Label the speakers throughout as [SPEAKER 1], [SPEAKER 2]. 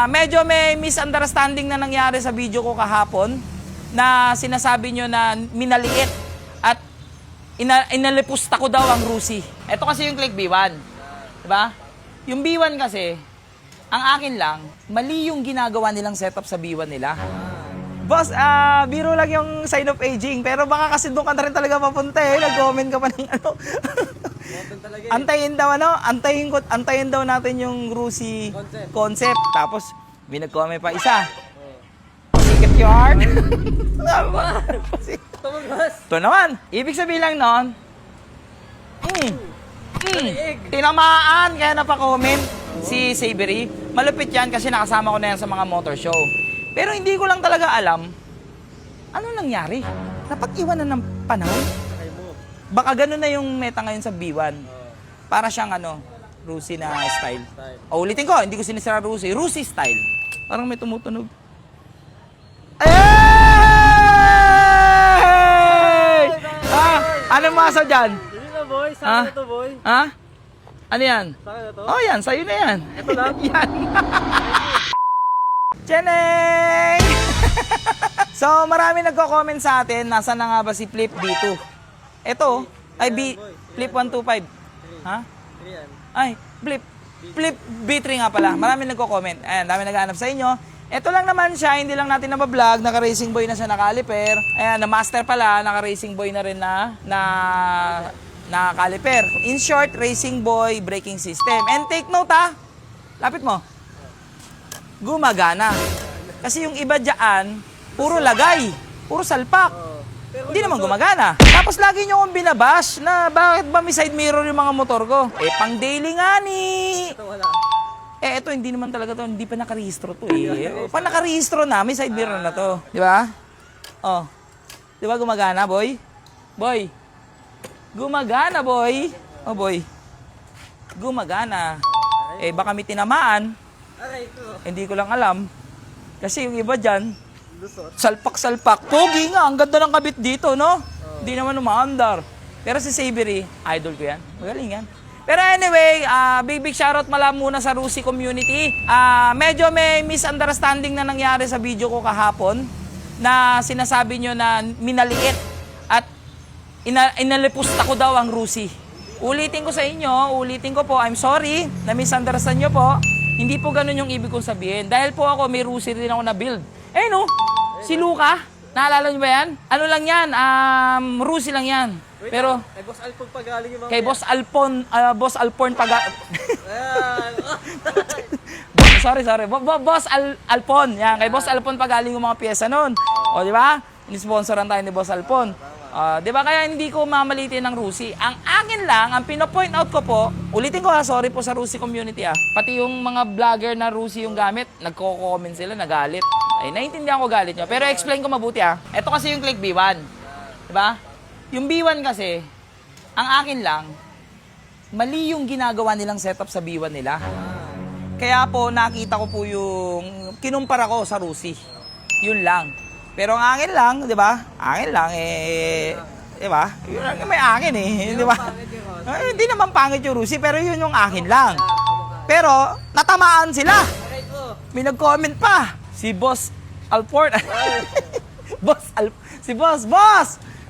[SPEAKER 1] Medyo may misunderstanding na nangyari sa video ko kahapon na sinasabi nyo na minaliit at inalipusta ko daw ang Rusi. Ito kasi yung click B1. Diba? Yung B1 kasi, ang akin lang, mali yung ginagawa nilang setup sa B1 nila. Boss, biro lang yung sign of aging. Pero baka kasi doon ka na rin talaga mapunta eh. Nag-comment ka pa ng ano. Antayin daw ano, antayin daw natin yung Rusi concept. Tapos, may nag-comment pa isa. Sikat yard. Ito naman. Ibig sabihin lang nun, tinamaan, kaya napa-comment si Sabery. Malupit yan kasi nakasama ko na yan sa mga motor show. Pero hindi ko lang talaga alam, ano nangyari? Napag-iwanan ng panahon? Baka ganun na yung meta ngayon sa B1. Para siyang ano, Rusi na style. O, ulitin ko, hindi ko sinisira Rusi. Rusi style. Parang may tumutunog. Ay! Anong masa dyan?
[SPEAKER 2] Hindi na boy, saan na to boy?
[SPEAKER 1] Ha? Ano yan?
[SPEAKER 2] Saan na to?
[SPEAKER 1] Oh, yan, sa'yo na yan.
[SPEAKER 2] Ito lang?
[SPEAKER 1] Yan. Cheneng! So, marami nagko-comment sa atin, nasa na nga ba si Flip B2? Ito, ay Flip 125. Ha? Ay, Flip B3 nga pala. Marami nagko-comment. Ayan, dami nag-aanap sa inyo. Ito lang naman siya, hindi lang natin nabablog, naka-racing boy na siya na-caliper. Ayan, na-master pala, naka-racing boy na rin na caliper. In short, racing boy, braking system. And take note ha, lapit mo. Gumagana. Kasi yung iba dyan, puro lagay, puro salpak. Hindi naman gumagana. Tapos lagi nyo akong binabash na bakit ba may side mirror yung mga motor ko? Eh, pang daily nga ni.
[SPEAKER 2] Ito wala.
[SPEAKER 1] Eh, ito hindi naman talaga to. Hindi pa nakarehistro to eh. Pag nakarehistro na, may side mirror na to. Di ba? Oh. Di ba gumagana, boy? Boy. Gumagana, boy. Oh, boy. Gumagana. Eh, baka may tinamaan. Hindi ko lang alam. Kasi yung iba dyan, salpak-salpak. Pogi nga, ang ganda ng kabit dito, no? Hindi naman umaandar. Pero si Sabery, idol ko yan. Magaling yan. Pero anyway, big shoutout mala muna sa Rusi community. Medyo may misunderstanding na nangyari sa video ko kahapon na sinasabi nyo na minaliit at inalipusta ko daw ang Rusi. Ulitin ko sa inyo, ulitin ko po, I'm sorry na misunderstand nyo po. Hindi po ganun yung ibig kong sabihin. Dahil po ako, may Rusi rin ako na build. Eh no, si Luca, naalala nyo ba yan? Ano lang yan, Rusi lang yan. Pero,
[SPEAKER 2] kay Boss Alpon pagaling yung mga...
[SPEAKER 1] kay Boss Alpon sorry. Boss Alpon. Yan, kay Boss Alpon pagaling yung mga pyesa nun. O, di ba? Inisponsoran tayo ni Boss Alpon. Di ba? Kaya hindi ko mamalitin ng Rusi. Ang akin lang, ang pino-point out ko po, ulitin ko ha, sorry po sa Rusi community ha. Pati yung mga vlogger na Rusi yung gamit, nagko-comment sila, nagalit. Ay, naiintindihan ko galit nyo. Pero explain ko mabuti ha. Ito kasi yung click B1. Di ba? Yung B1 kasi, ang akin lang, mali yung ginagawa nilang setup sa B1 nila. Kaya po, nakita ko po yung kinumpara ko sa Rusi. Yun lang. Pero ang akin lang, di ba? Akin lang, di ba? May akin eh, di ba? Hindi naman pangit yung Rusi, pero yun yung akin lang. Pero, natamaan sila. May nag-comment pa. Si Boss Alport. Boss!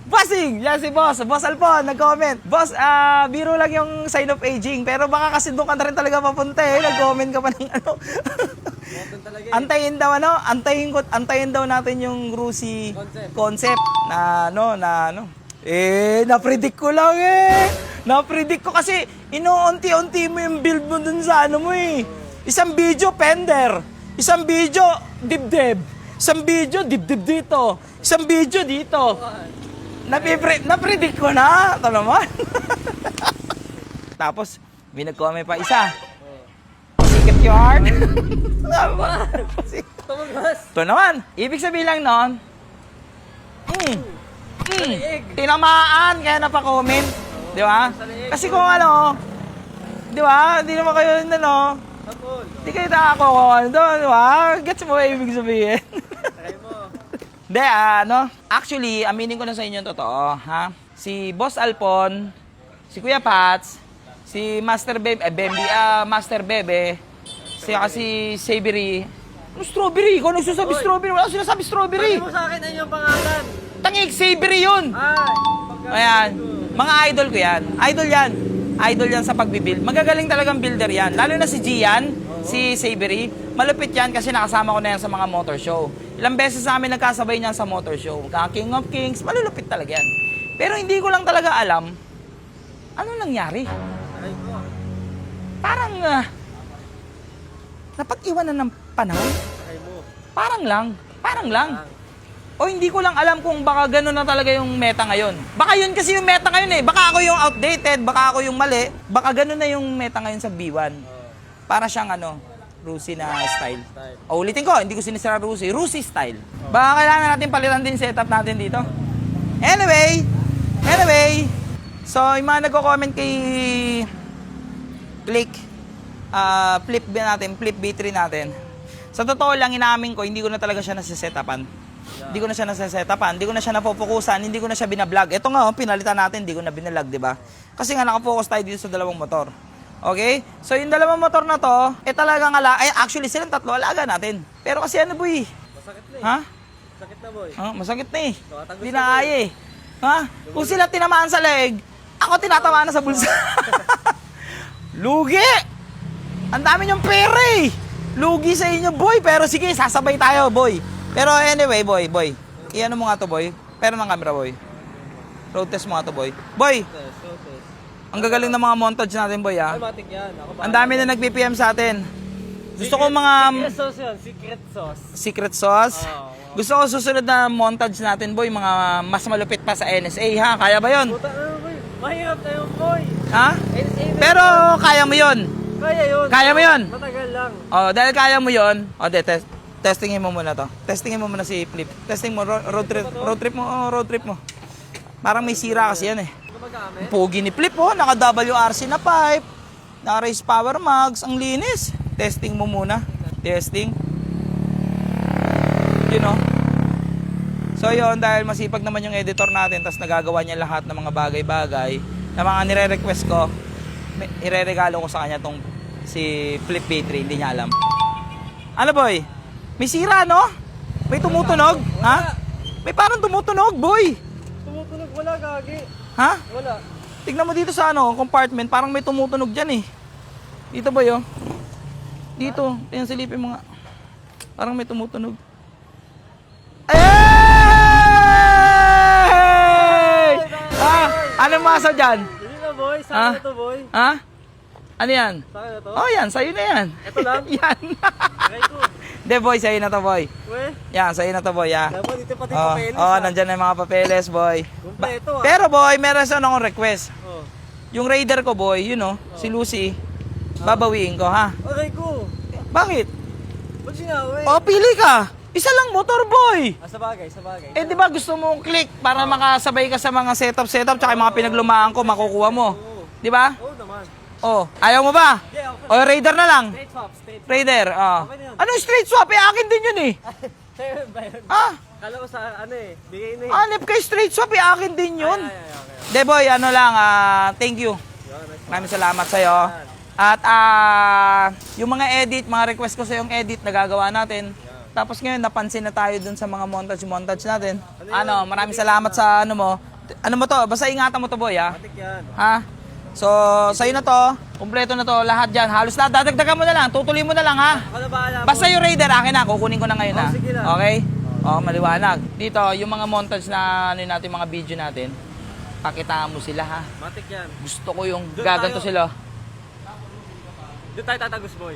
[SPEAKER 1] Bossing! Yan si Boss Alpon, nag-comment. Boss, biro lang yung sign of aging. Pero baka kasi doon ka na rin talaga mapunta eh. Nag-comment ka pa ng ano. Antayin daw ano, antayin daw natin yung Rusi concept na ano. Eh, na-predict ko lang eh. Na-predict ko kasi inuunti-unti mo yung build mo dun sa ano mo eh. Isang video, fender. Isang video, dibdib. Isang video, dibdib dito. Isang video dito. Na-predict ko na. Ito naman. Tapos, may nag-comment pa isa. Sikat yard. Ito naman. Ibig sabihin lang nun, tinamaan, kaya napa-comment. Di ba? Kasi kung ano, di ba? Hindi naman kayo, ano, hindi kayo nakako, di ba? Gets mo ibig sabihin? Hindi, actually, aminin ko na sa inyo yung totoo, ha? Si Boss Alpon, si Kuya Pats, si Master Bebe, Master Bebe, si kasi Savory. Ano strawberry? Ikaw nagsasabi strawberry. Wala akong sinasabi strawberry.
[SPEAKER 2] Sabi mo sa akin, ayun yung pangalan.
[SPEAKER 1] Tangik, Savory yun. Ayan. Mga idol ko yan. Idol yan. Idol yan sa pagbibuild. Magagaling talagang builder yan. Lalo na si Gian, si Savory. Malupit yan kasi nakasama ko na yan sa mga motor show. Ilang beses namin nagkasabay niyan sa motor show. King of Kings, malulupit talaga yan. Pero hindi ko lang talaga alam, ano nangyari?
[SPEAKER 2] Aray ko.
[SPEAKER 1] Parang, napag-iwanan ng panahon?
[SPEAKER 2] Aray mo.
[SPEAKER 1] Parang lang. O hindi ko lang alam kung baka gano'n na talaga yung meta ngayon. Baka yun kasi yung meta ngayon eh. Baka ako yung outdated, baka ako yung mali. Baka gano'n na yung meta ngayon sa B1. Para siyang Rusi na style. O ulitin ko, hindi ko sinisira Rusi. Rusi style. Baka kailangan natin palitan din setup natin dito. Anyway. So, yung mga nagko-comment kay Flip B3 natin. Sa totoo lang, inamin ko, hindi ko na talaga siya nasisetapan. Hindi ko na siya napofokusan, hindi ko na siya binablog. Ito nga, pinalitan natin, hindi ko na binablog, di ba? Kasi nga nakafocus tayo dito sa dalawang motor. Okay? So, yung dalawang motor na to, talagang actually, silang tatlo, alaga natin. Pero kasi boy?
[SPEAKER 2] Masakit na eh.
[SPEAKER 1] Ha?
[SPEAKER 2] Masakit na, boy.
[SPEAKER 1] Masakit na eh.
[SPEAKER 2] Tumatagos
[SPEAKER 1] Hindi
[SPEAKER 2] na,
[SPEAKER 1] na kaya eh. Ha? Kung sila tinamaan sa leg, ako tinatamaan na sa bulsa. Lugi! Ang dami niyong pera eh. Lugi sa inyo, boy. Pero sige, sasabay tayo, boy. Pero anyway, boy. Iyan mo nga to, boy. Pero ng camera, boy. Road test mo nga to, boy. Boy, ang gagaling ng mga montage natin, boy, ha?
[SPEAKER 2] Ay, matik yan. Ako ba?
[SPEAKER 1] Ang dami na nag-BPM sa atin. Gusto ko mga
[SPEAKER 2] Secret sauce yun. Secret sauce.
[SPEAKER 1] secret sauce.
[SPEAKER 2] Oo.
[SPEAKER 1] Gusto ko susunod na montage natin, boy, mga mas malupit pa sa NSA, ha? Kaya ba yun?
[SPEAKER 2] Puta na, boy. Mahirap na yun, boy.
[SPEAKER 1] Ha? Pero kaya mo yun.
[SPEAKER 2] Kaya yun.
[SPEAKER 1] Kaya mo yun.
[SPEAKER 2] Matagal lang.
[SPEAKER 1] Oh, dahil kaya mo yun. Oh, testingin mo muna to. Testingin mo muna si Flip. Testing mo, road trip mo. Parang may sira kasi yan eh.
[SPEAKER 2] Ano magamit?
[SPEAKER 1] Pogi ni Flip, oh. Naka WRC na pipe. Naka race power mags. Ang linis. Testing mo muna. Testing. You know. So yun, dahil masipag naman yung editor natin, tapos nagagawa niya lahat ng mga bagay-bagay na mga nire-request ko, ireregalo ko sa kanya tong si Flip B3, hindi niya alam. Ano, boy? May sira, no? May tumutunog? Ha? May parang tumutunog, boy.
[SPEAKER 2] Tumutunog. Wala, gagi.
[SPEAKER 1] Ha?
[SPEAKER 2] Wala.
[SPEAKER 1] Tignan mo dito sa compartment, parang may tumutunog dyan eh. Dito, boy, oh. Dito, tingnan, silipin mo nga. Parang may tumutunog. Hey! Anong masa dyan?
[SPEAKER 2] Hindi na, boy. Saan
[SPEAKER 1] Ah?
[SPEAKER 2] na to, boy?
[SPEAKER 1] Ha? Ano yan?
[SPEAKER 2] Saan na to?
[SPEAKER 1] Oh, yan, sa'yo na yan.
[SPEAKER 2] Ito lang?
[SPEAKER 1] Yan.
[SPEAKER 2] Aray ko.
[SPEAKER 1] Hindi, boy, sa'yo na to, boy.
[SPEAKER 2] We.
[SPEAKER 1] Yan, sa'yo na to, boy, ha.
[SPEAKER 2] Dapat dito pati
[SPEAKER 1] Oh,
[SPEAKER 2] papeles.
[SPEAKER 1] nandyan na yung mga papeles, boy.
[SPEAKER 2] Kumpleto, ah.
[SPEAKER 1] Pero, boy, meron sa akong request.
[SPEAKER 2] Oh.
[SPEAKER 1] Yung raider ko, boy, si Lucy, babawiin ko, ha?
[SPEAKER 2] Aray ko.
[SPEAKER 1] Bakit?
[SPEAKER 2] Ba't sinawi?
[SPEAKER 1] O, pili ka. Isa lang motor, boy.
[SPEAKER 2] Sa bagay, sa bagay.
[SPEAKER 1] Eh, di ba gusto mong click para makasabay ka sa mga setup, tsaka yung mga pinaglumaan ko, makukuha mo. Di ba?
[SPEAKER 2] Oo naman.
[SPEAKER 1] Oh, ayaw mo ba?
[SPEAKER 2] Yeah, okay.
[SPEAKER 1] O, raider na lang.
[SPEAKER 2] Straight swap, straight swap.
[SPEAKER 1] Raider,
[SPEAKER 2] Okay na yun.
[SPEAKER 1] Anong straight swap? Eh, akin din yun eh.
[SPEAKER 2] Sa'yo ba yun?
[SPEAKER 1] Ah,
[SPEAKER 2] Kala ko sa ano eh. Bigay na eh.
[SPEAKER 1] anip kay straight swap, eh, akin din yun.
[SPEAKER 2] Ay, okay.
[SPEAKER 1] De, boy, ano lang, thank you.
[SPEAKER 2] Yun, nice.
[SPEAKER 1] Maraming salamat sa'yo. At yung mga edit, mga request ko sa yung edit, nagagawa natin. Tapos ngayon, napansin na tayo dun sa mga montage natin. Maraming salamat sa ano mo. Ano mo to? Basta ingatan mo to, boy, ha?
[SPEAKER 2] Matik yan.
[SPEAKER 1] Ha? So, sa'yo na to. Kumpleto na to. Lahat dyan. Halos lahat. Dadagdagan mo na lang. Tutuloy mo na lang, ha?
[SPEAKER 2] Ako na bahala.
[SPEAKER 1] Basta yung Raider, akin na. Kukunin ko na ngayon, ha?
[SPEAKER 2] sige lang.
[SPEAKER 1] Okay? Maliwanag. Dito, yung mga montage na natin, mga video natin, pakitaan mo sila, ha?
[SPEAKER 2] Matik yan.
[SPEAKER 1] Gusto ko yung
[SPEAKER 2] Doon
[SPEAKER 1] gaganto
[SPEAKER 2] tayo.
[SPEAKER 1] sila.
[SPEAKER 2] Doon tayo tatagos, boy.